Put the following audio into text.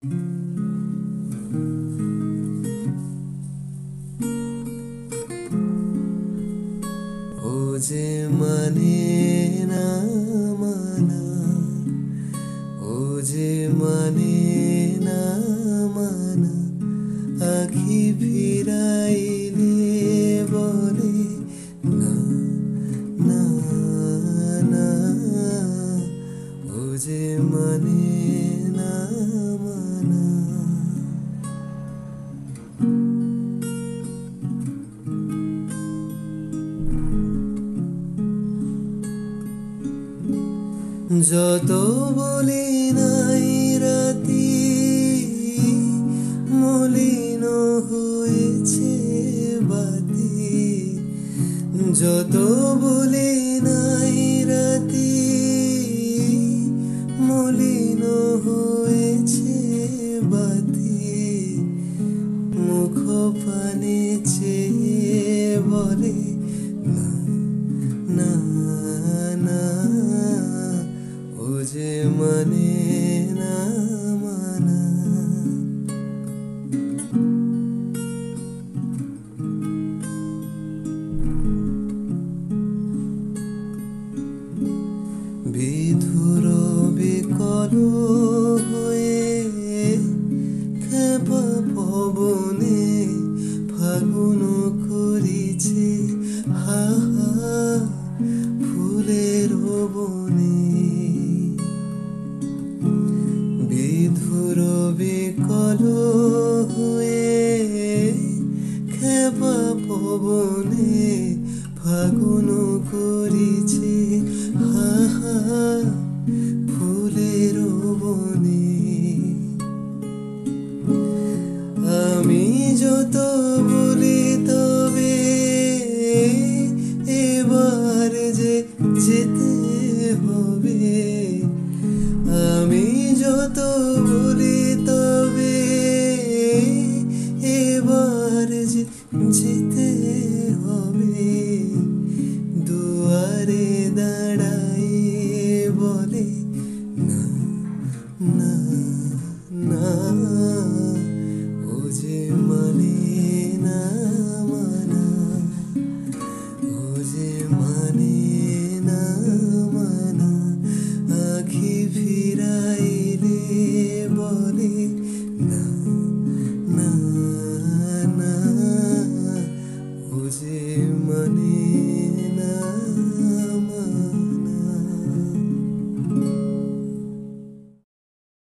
ও যে মানে না মানা, ও যে মানে না মানা, আখি ফিরাইলে বলে না না না। ও যে মানে না মানা। যত বলি নাই রাতি, মলিন হয়েছে বাতি। যত বলি নাই রাতি, মলিন হয়েছে বাতি। মুখ পানে চেয়ে বলে না না না। ও যে মানে না মানা। বিধুর বিকল হয়ে খেপা পবনে ফাগুন করিছে হা হা ফুলের বনে। বিধুর বিকল হয়ে খেপা পবনে ফাগুন করিছে হা হা ফুলের বনে। আমি যত বলি তবে এবার যে যেতে হবে। আমি যত বলি তবে এবার যে যেতে হবে। দুয়ারে দাঁড়াই বলে না না।